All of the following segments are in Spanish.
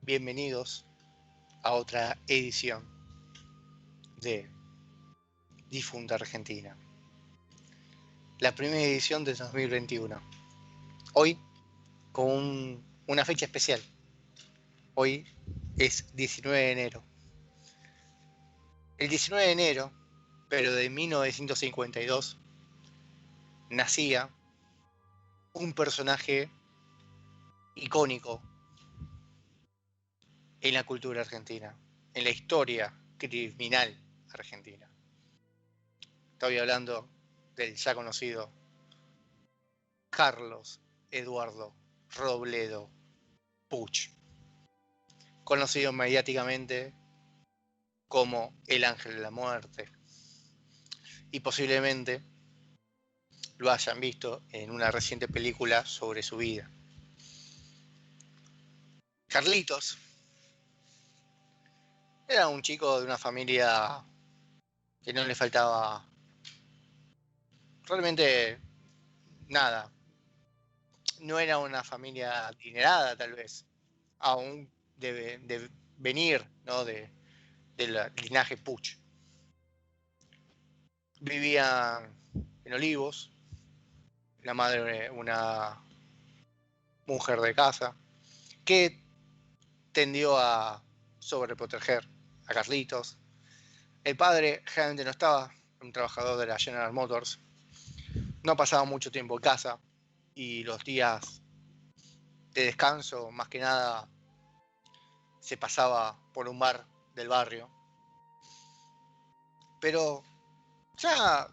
Bienvenidos a otra edición de Difunta Argentina, la primera edición de 2021. Hoy con una fecha especial. Hoy es 19 de enero. El 19 de enero, pero de 1952, nacía un personaje icónico en la cultura argentina, en la historia criminal argentina. Estoy hablando del ya conocido Carlos Eduardo Robledo Puch, conocido mediáticamente como el Ángel de la Muerte, y posiblemente lo hayan visto en una reciente película sobre su vida. Carlitos era un chico de una familia que no le faltaba realmente nada. No era una familia adinerada, tal vez, aún de venir, ¿no? del linaje Puch. Vivían en Olivos, la madre una mujer de casa, que tendió a sobreproteger a Carlitos. El padre generalmente no estaba, un trabajador de la General Motors, no pasaba mucho tiempo en casa y los días de descanso, más que nada, se pasaba por un bar del barrio. Pero ya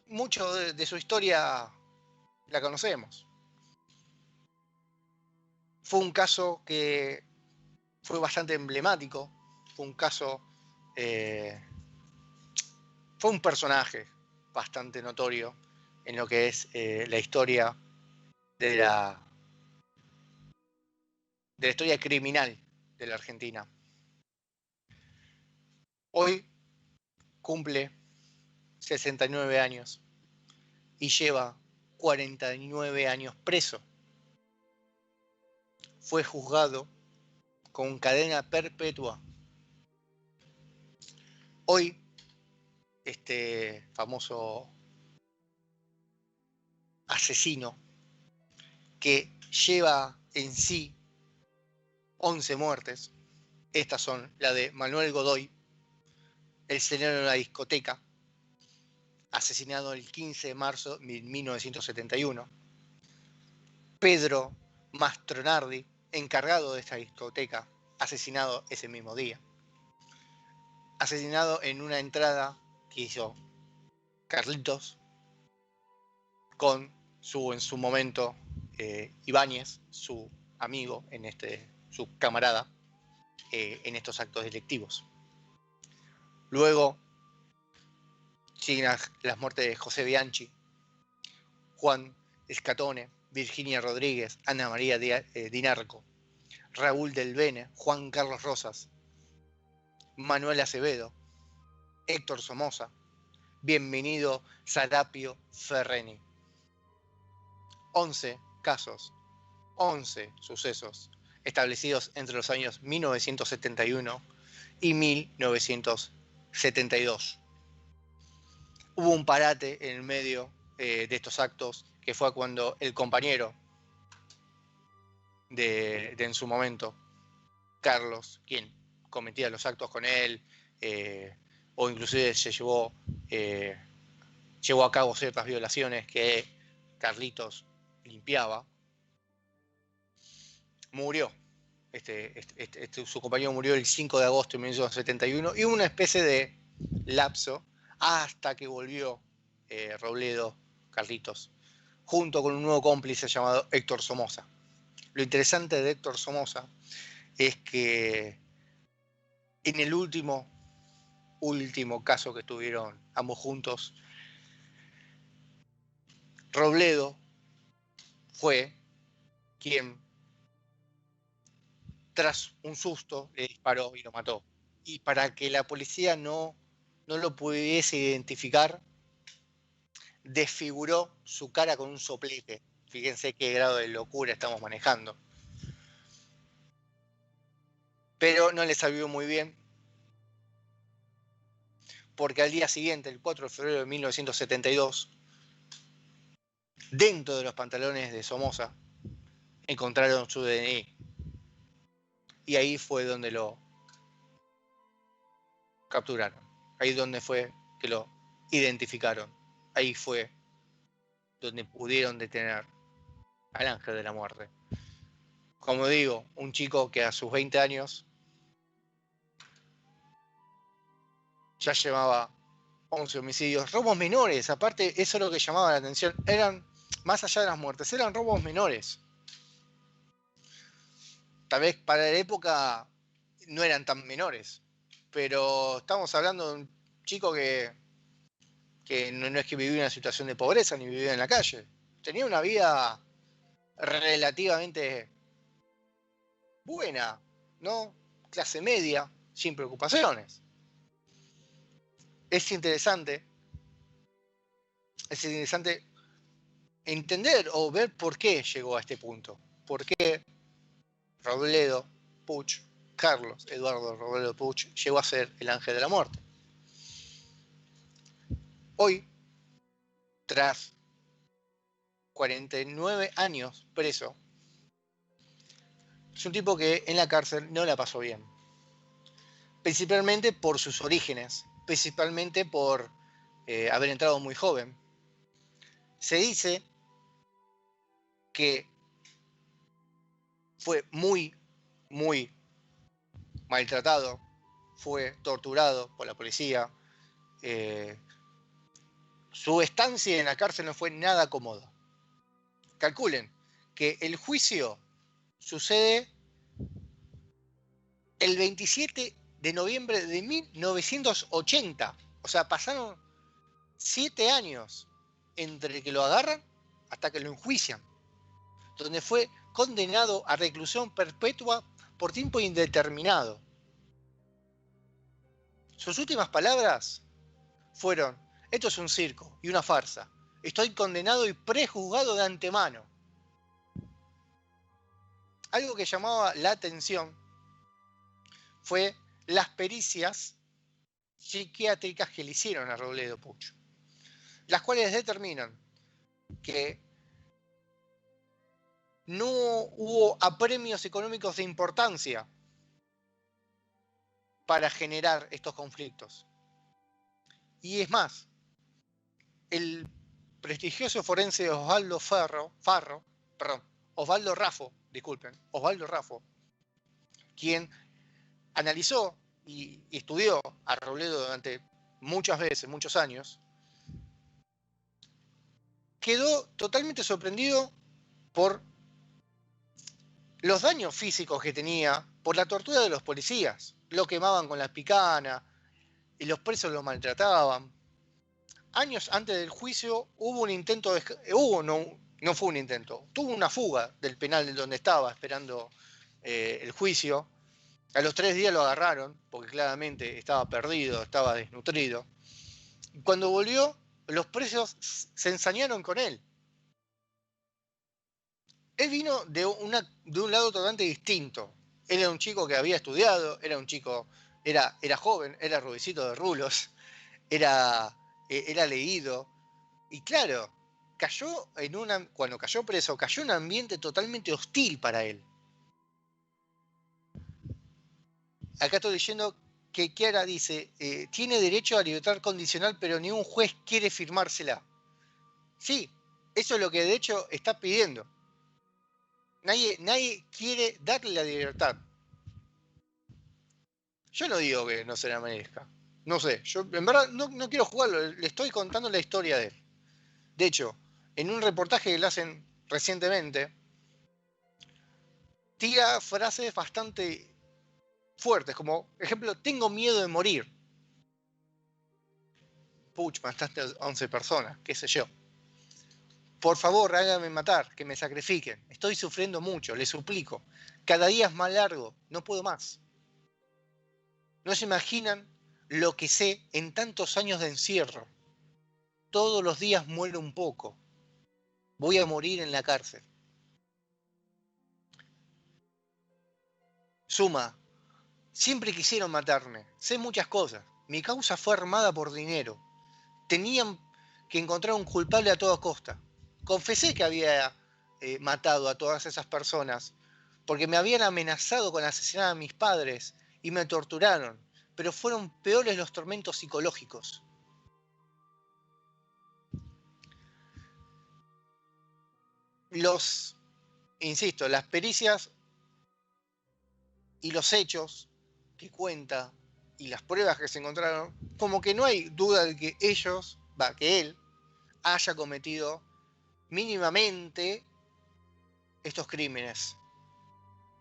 mucho de su historia la conocemos. Fue un caso que fue bastante emblemático, fue un caso, eh, fue un personaje bastante notorio en lo que es la historia de la historia criminal de la Argentina. Hoy cumple 69 años y lleva 49 años preso. Fue juzgado con cadena perpetua. Hoy, este famoso asesino que lleva en sí 11 muertes, estas son la de Manuel Godoy, el señor de una discoteca, asesinado el 15 de marzo de 1971. Pedro Mastronardi, encargado de esta discoteca, asesinado ese mismo día. Asesinado en una entrada que hizo Carlitos con en su momento, Ibáñez, su amigo, su camarada, en estos actos delictivos. Luego siguen las muertes de José Bianchi, Juan Escatone, Virginia Rodríguez, Ana María Dinarco, Raúl del Bene, Juan Carlos Rosas, Manuel Acevedo, Héctor Somoza, Bienvenido Sarapio Ferreni. 11 casos, 11 sucesos establecidos entre los años 1971 y 1972. Hubo un parate en el medio de estos actos, que fue cuando el compañero de en su momento, Carlos, quien cometía los actos con él, o inclusive llevó a cabo ciertas violaciones que Carlitos limpiaba, murió. Su compañero murió el 5 de agosto de 1971 y hubo una especie de lapso hasta que volvió Robledo, Carlitos, junto con un nuevo cómplice llamado Héctor Somoza. Lo interesante de Héctor Somoza es que en el último caso que tuvieron ambos juntos, Robledo fue quien, tras un susto, le disparó y lo mató. Y para que la policía no lo pudiese identificar, desfiguró su cara con un soplete. Fíjense qué grado de locura estamos manejando. Pero no le salió muy bien, porque al día siguiente, el 4 de febrero de 1972, dentro de los pantalones de Somoza, encontraron su DNI. Y ahí fue donde lo capturaron. Ahí donde fue que lo identificaron. Ahí fue donde pudieron detener al ángel de la muerte. Como digo, un chico que a sus 20 años ya llevaba 11 homicidios, robos menores, aparte eso es lo que llamaba la atención, eran, más allá de las muertes, eran robos menores. Tal vez para la época no eran tan menores, pero estamos hablando de un chico que no es que vivía en una situación de pobreza ni vivía en la calle, tenía una vida relativamente buena, ¿no? Clase media, sin preocupaciones. Es interesante entender o ver por qué llegó a este punto. ¿Por qué Robledo Puch, Carlos Eduardo Robledo Puch, llegó a ser el ángel de la muerte? Hoy, tras 49 años preso, es un tipo que en la cárcel no la pasó bien. Principalmente por sus orígenes, principalmente por haber entrado muy joven. Se dice que fue muy, muy maltratado, fue torturado por la policía. Su estancia en la cárcel no fue nada cómoda. Calculen que el juicio sucede el 27 de noviembre de 1980. O sea, pasaron 7 años entre que lo agarran hasta que lo enjuician, donde fue condenado a reclusión perpetua por tiempo indeterminado. Sus últimas palabras fueron: esto es un circo y una farsa. Estoy condenado y prejuzgado de antemano. Algo que llamaba la atención fue las pericias psiquiátricas que le hicieron a Robledo Puch, las cuales determinan que no hubo apremios económicos de importancia para generar estos conflictos. Y es más, el prestigioso forense Osvaldo Raffo, quien analizó y estudió a Robledo durante muchas veces, muchos años, quedó totalmente sorprendido por los daños físicos que tenía, por la tortura de los policías. Lo quemaban con la picana y los presos lo maltrataban. Años antes del juicio hubo un intento de... no fue un intento, tuvo una fuga del penal donde estaba esperando el juicio. A los 3 días lo agarraron, porque claramente estaba perdido, estaba desnutrido. Cuando volvió, los presos se ensañaron con él. Él vino de un lado totalmente distinto. Él era un chico que había estudiado, era un chico, era joven, era rubicito de rulos, era leído. Y claro, cuando cayó preso, cayó en un ambiente totalmente hostil para él. Acá estoy leyendo que Chiara dice, tiene derecho a libertad condicional, pero ni un juez quiere firmársela. Sí, eso es lo que de hecho está pidiendo. Nadie quiere darle la libertad. Yo no digo que no se la merezca. No sé, yo en verdad no quiero jugarlo, le estoy contando la historia de él. De hecho, en un reportaje que le hacen recientemente, tira frases bastante fuertes, como, ejemplo, tengo miedo de morir. Puch, mataste a 11 personas, qué sé yo. Por favor, háganme matar, que me sacrifiquen. Estoy sufriendo mucho, les suplico. Cada día es más largo, no puedo más. No se imaginan lo que sé en tantos años de encierro. Todos los días muero un poco. Voy a morir en la cárcel. Suma Siempre quisieron matarme. Sé muchas cosas. Mi causa fue armada por dinero. Tenían que encontrar un culpable a toda costa. Confesé que había matado a todas esas personas porque me habían amenazado con asesinar a mis padres y me torturaron, pero fueron peores los tormentos psicológicos. Insisto, las pericias y los hechos que cuenta y las pruebas que se encontraron, como que no hay duda de que que él haya cometido mínimamente estos crímenes.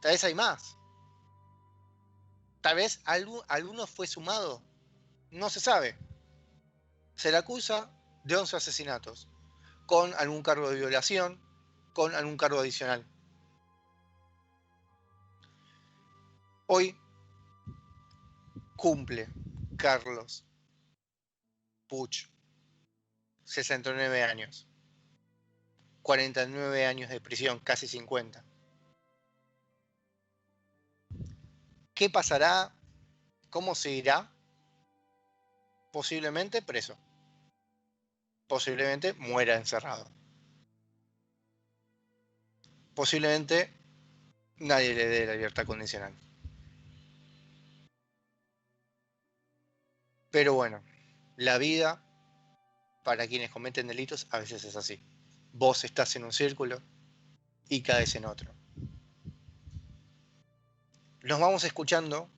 Tal vez hay más. Tal vez alguno fue sumado. No se sabe. Se le acusa de 11 asesinatos, con algún cargo de violación, con algún cargo adicional. Hoy cumple Carlos Puch 69 años. 49 años de prisión, casi 50. ¿Qué pasará? ¿Cómo se irá? Posiblemente preso. Posiblemente muera encerrado. Posiblemente nadie le dé la libertad condicional. Pero bueno, la vida para quienes cometen delitos a veces es así. Vos estás en un círculo y caes en otro. Nos vamos escuchando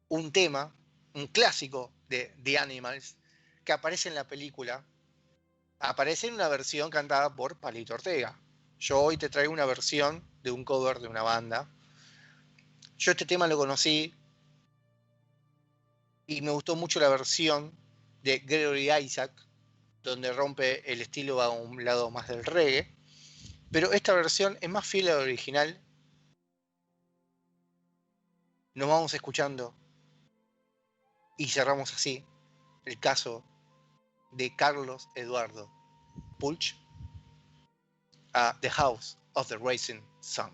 un tema, un clásico de The Animals, que aparece en la película. Aparece en una versión cantada por Palito Ortega. Yo hoy te traigo una versión de un cover de una banda. Yo este tema lo conocí y me gustó mucho la versión de Gregory Isaac, donde rompe el estilo a un lado más del reggae. Pero esta versión es más fiel a la original. Nos vamos escuchando y cerramos así el caso de Carlos Eduardo Puch a The House of the Rising Sun.